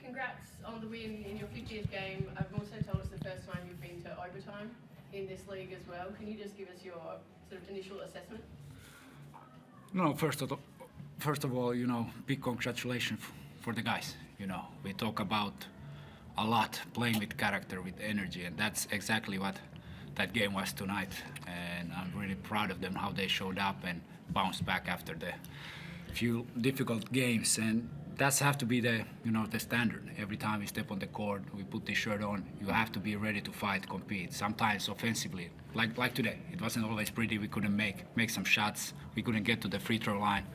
congrats on the win in your 50th game. I've also told us the first time you've been to overtime in this league as well. Can you just give us your sort of initial assessment? No, first of all, big congratulations for the guys. We talk about a lot playing with character, with energy, and that's exactly what that game was tonight. And I'm really proud of them, how they showed up and bounced back after the few difficult games. And that's have to be the standard. Every time we step on the court, we put this shirt on. You have to be ready to fight, compete. Sometimes offensively, like today, it wasn't always pretty. We couldn't make some shots. We couldn't get to the free throw line.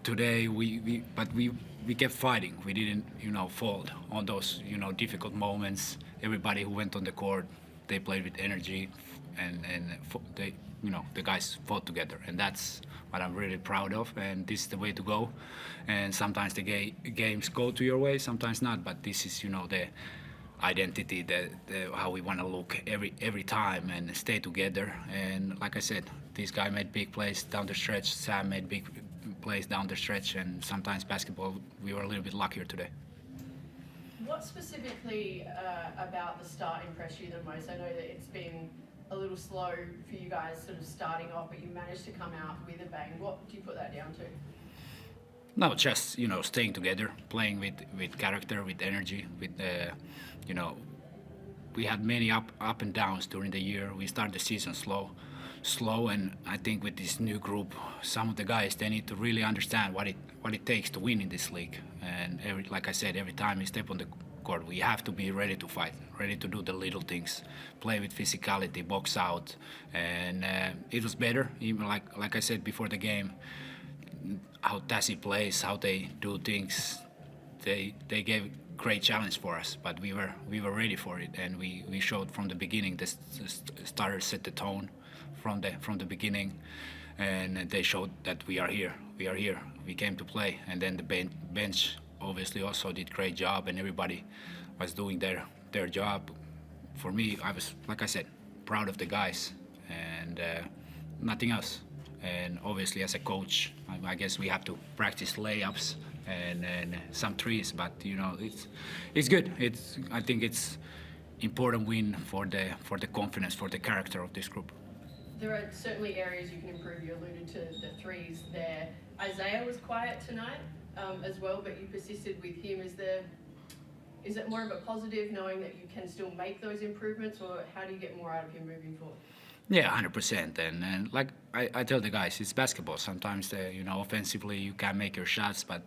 Today, we kept fighting. We didn't fold on those difficult moments. Everybody who went on the court, they played with energy, and they the guys fought together, and that's what I'm really proud of, and this is the way to go. And sometimes the games go to your way, sometimes not, but this is the identity, the how we want to look every time and stay together. And like I said, this guy made big plays down the stretch, Sam made big plays down the stretch, and sometimes basketball we were a little bit luckier today. What specifically about the start impressed you the most? I know that it's been a little slow for you guys sort of starting off, but you managed to come out with a bang. What do you put that down to? No, just staying together, playing with character, with energy, with we had many up and downs during the year. We started the season slow, and I think with this new group, some of the guys, they need to really understand what it takes to win in this league. And like I said, every time we step on the court, we have to be ready to fight, ready to do the little things, play with physicality, box out, and it was better. Even like I said before the game, how Tassie plays, how they do things, they gave great challenge for us, but we were ready for it, and we showed from the beginning. The starters set the tone from the beginning, and they showed that we are here. We came to play, and then the bench obviously also did great job, and everybody was doing their job. For me, I was, like I said, proud of the guys, and nothing else. And obviously, as a coach, I guess we have to practice layups and some threes, but it's good. I think it's important win for the confidence, for the character of this group. There are certainly areas you can improve. You alluded to the threes there. Isaiah was quiet tonight as well, but you persisted with him. Is it more of a positive knowing that you can still make those improvements, or how do you get more out of him moving forward? Yeah, 100%. And like I tell the guys, it's basketball. Sometimes offensively you can make your shots, but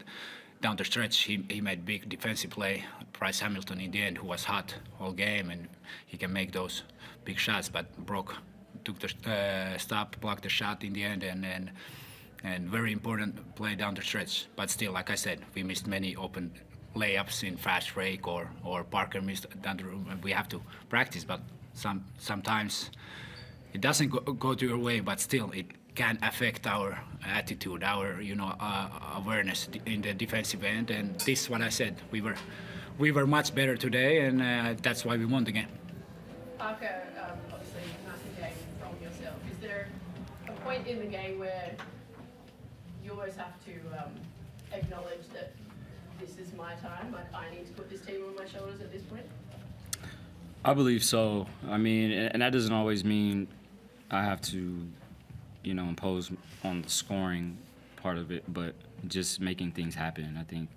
down the stretch he made big defensive play. Bryce Hamilton in the end, who was hot all game, and he can make those big shots. But Brock took the stop, blocked the shot in the end, and very important play down the stretch. But still, like I said, we missed many open layups in fast break, or Parker missed down the room, and we have to practice. But sometimes it doesn't go to your way, but still it can affect our attitude, our awareness in the defensive end. And this is what I said. We were much better today, and that's why we won the game. Parker, obviously, massive game from yourself. Is there a point in the game where you always have to acknowledge that this is my time, like I need to put this team on my shoulders at this point? I believe so. I mean, and that doesn't always mean I have to, impose on the scoring part of it, but just making things happen. I think,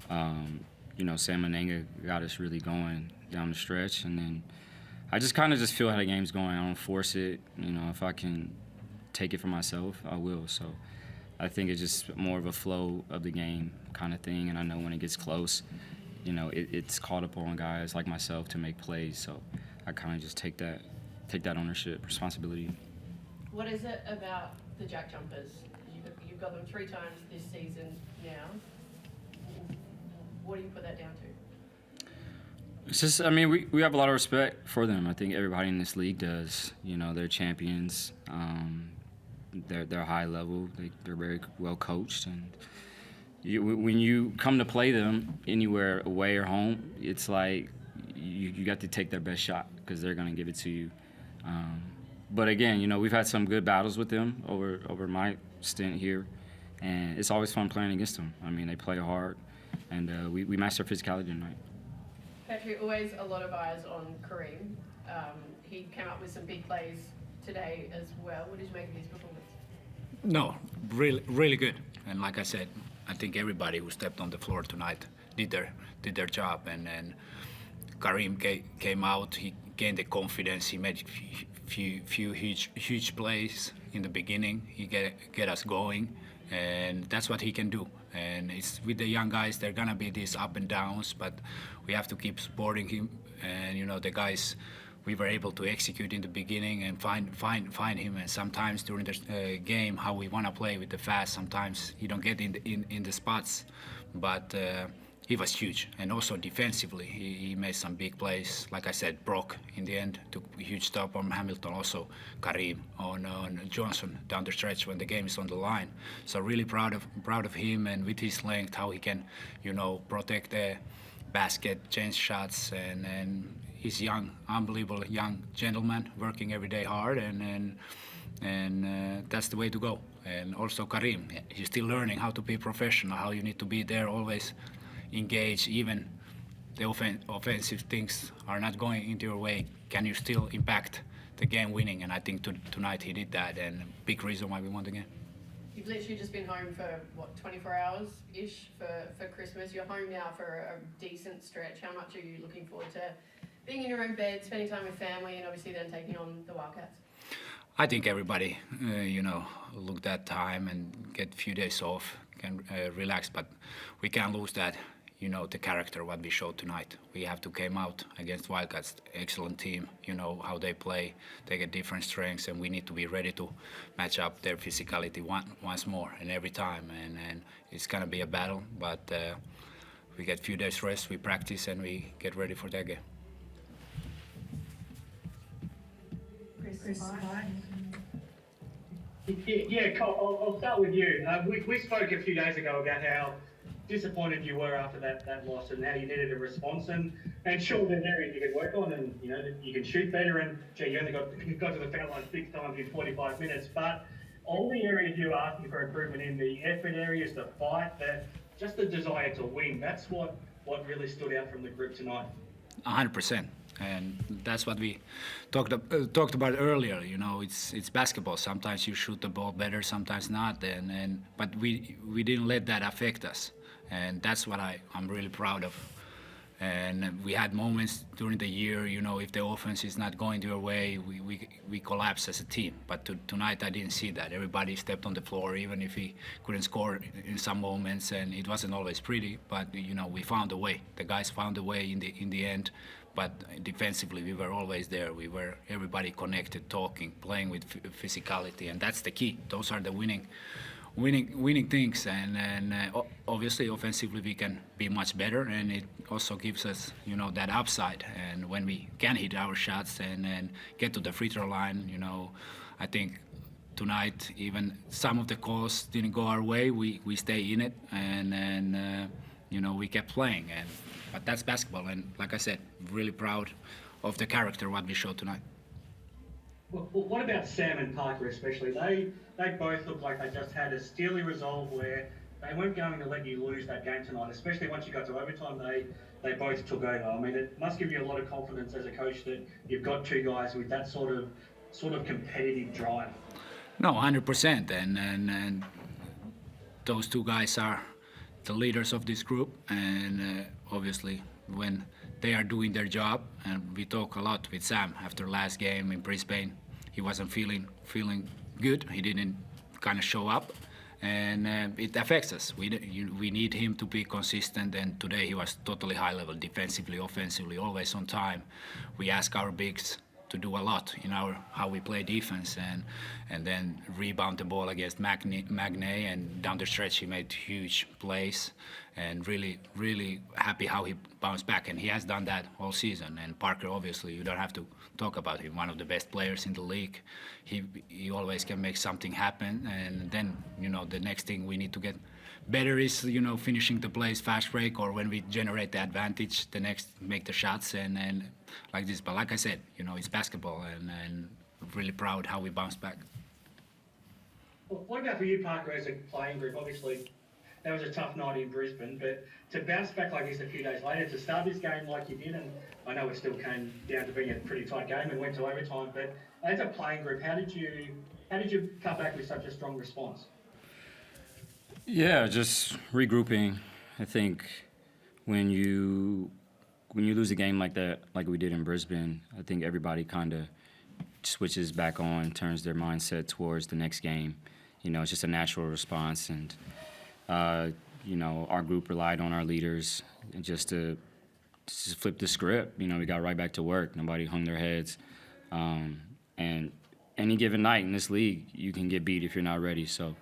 Sam Manenga got us really going down the stretch, and then I just kind of just feel how the game's going. I don't force it. If I can take it for myself, I will. So I think it's just more of a flow of the game kind of thing, and I know when it gets close, it's called upon guys like myself to make plays. So I kind of just take that ownership, responsibility. What is it about the JackJumpers? You've got them 3 times this season now. What do you put that down to? It's just, we have a lot of respect for them. I think everybody in this league does. They're champions. They're high level. They're very well coached, and when you come to play them anywhere, away or home, it's like you got to take their best shot because they're going to give it to you. But again, we've had some good battles with them over my stint here, and it's always fun playing against them. They play hard, and we matched our physicality tonight. Petteri, always a lot of eyes on Kareem. He came up with some big plays today as well. What did you make of his performance? No, really good. And like I said, I think everybody who stepped on the floor tonight did their job. And Kareem came out. He gained the confidence. He made few huge plays in the beginning. He get us going, and that's what he can do. And it's with the young guys. There are gonna be these up and downs, but we have to keep supporting him. And the guys, we were able to execute in the beginning and find him. And sometimes during the game, how we want to play with the fast, sometimes you don't get in the spots. But he was huge, and also defensively, he made some big plays. Like I said, Brock in the end took a huge stop on Hamilton. Also Kareem on Johnson down the stretch when the game is on the line. So really proud of him, and with his length, how he can, protect the basket, change shots, and he's young, unbelievable young gentleman, working every day hard, and that's the way to go. And also Kareem, he's still learning how to be professional, how you need to be there, always engage, even the offensive things are not going into your way. Can you still impact the game winning? And I think tonight he did that, and big reason why we won the game. You've literally just been home for, 24 hours-ish for Christmas. You're home now for a decent stretch. How much are you looking forward to being in your own bed, spending time with family, and obviously then taking on the Wildcats? I think everybody, look that time and get a few days off, can relax, but we can't lose that, the character what we showed tonight. We have to came out against Wildcats, excellent team, how they play, they get different strengths, and we need to be ready to match up their physicality once more and every time, and it's gonna be a battle, but we get a few days rest, we practice, and we get ready for that game. Chris. Yeah, Cole, I'll start with you. We spoke a few days ago about how disappointed you were after that loss and how you needed a response. And sure, there's areas you could work on, and you can shoot better. And you only got to the foul line 6 times in 45 minutes. But all the areas you're asking for improvement in, the effort areas, the fight, just the desire to win. That's what really stood out from the group tonight. 100%. And that's what we talked about earlier. It's basketball. Sometimes you shoot the ball better, sometimes not. But we didn't let that affect us, and that's what I'm really proud of. And we had moments during the year. If the offense is not going your way, we collapse as a team. But tonight I didn't see that. Everybody stepped on the floor, even if he couldn't score in some moments, and it wasn't always pretty. But we found a way. The guys found a way in the end. But defensively, we were always there. We were everybody connected, talking, playing with physicality, and that's the key. Those are the winning things. And obviously, offensively, we can be much better, and it also gives us, that upside. And when we can hit our shots and get to the free throw line, I think tonight, even some of the calls didn't go our way. We stay in it, and we kept playing. But that's basketball, and like I said, really proud of the character what we showed tonight. Well, what about Sam and Parker especially? They both look like they just had a steely resolve where they weren't going to let you lose that game tonight, especially once you got to overtime. They both took over. I mean, it must give you a lot of confidence as a coach that you've got two guys with that sort of competitive drive. No, 100%, and those two guys are the leaders of this group, and obviously when they are doing their job, and we talk a lot with Sam after last game in Brisbane, he wasn't feeling good. He didn't kind of show up, and it affects us. We need him to be consistent, and today he was totally high level, defensively, offensively, always on time. We ask our bigs to do a lot in how we play defense, and then rebound the ball against Magnay, and down the stretch he made huge plays, and really happy how he bounced back, and he has done that all season. And Parker, obviously, you don't have to talk about him, one of the best players in the league. He always can make something happen, and then the next thing we need to get better is finishing the plays fast break, or when we generate the advantage, the next make the shots and like this. But like I said, it's basketball, and really proud how we bounced back. Well, what about for you, Parker, as a playing group? Obviously, that was a tough night in Brisbane, but to bounce back like this a few days later, to start this game like you did, and I know it still came down to being a pretty tight game and went to overtime, but as a playing group, how did you come back with such a strong response? Yeah, just regrouping. I think when you lose a game like that, like we did in Brisbane, I think everybody kind of switches back on, turns their mindset towards the next game. You know, it's just a natural response, and you know, our group relied on our leaders just to flip the script. You know, we got right back to work. Nobody hung their heads, and any given night in this league, you can get beat if you're not ready. So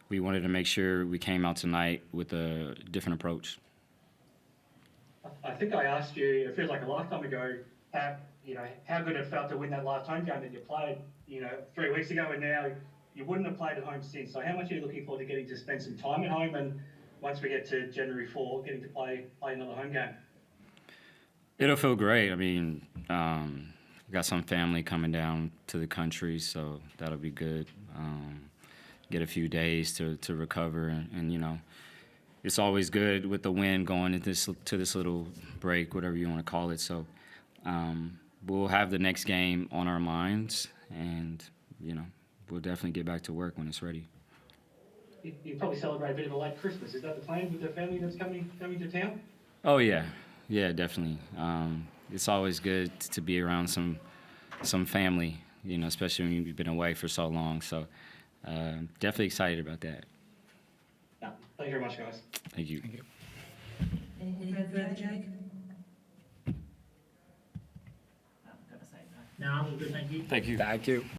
we wanted to make sure we came out tonight with a different approach. I think I asked you, it feels like a lifetime ago, how good it felt to win that last home game that you played, 3 weeks ago, and now you wouldn't have played at home since. So how much are you looking forward to getting to spend some time at home, and once we get to January 4, getting to play another home game? It'll feel great. I mean, got some family coming down to the country, so that'll be good. Get a few days to recover, and you know, it's always good with the win going into this little break, whatever you want to call it. So we'll have the next game on our minds, and you know, we'll definitely get back to work when it's ready. You probably celebrate a bit of a late Christmas. Is that the plan with the family that's coming to town? Oh yeah, definitely. It's always good to be around some family, you know, especially when you've been away for so long. So definitely excited about that. No, thank you very much, guys. Thank you. Thank you. Anything further, Jake? No, I'm all good, thank you. Thank you. Thank you.